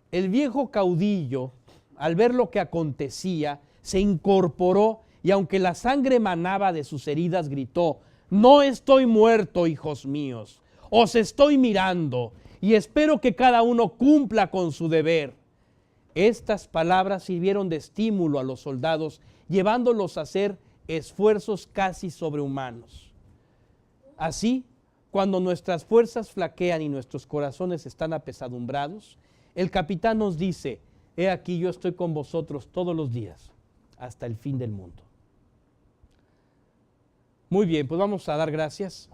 El viejo caudillo, al ver lo que acontecía, se incorporó y aunque la sangre manaba de sus heridas, gritó: «No estoy muerto, hijos míos, os estoy mirando y espero que cada uno cumpla con su deber». Estas palabras sirvieron de estímulo a los soldados, llevándolos a hacer esfuerzos casi sobrehumanos. Así, cuando nuestras fuerzas flaquean y nuestros corazones están apesadumbrados, el capitán nos dice: «He aquí, yo estoy con vosotros todos los días, hasta el fin del mundo». Muy bien, pues vamos a dar gracias.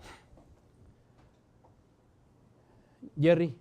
Jerry.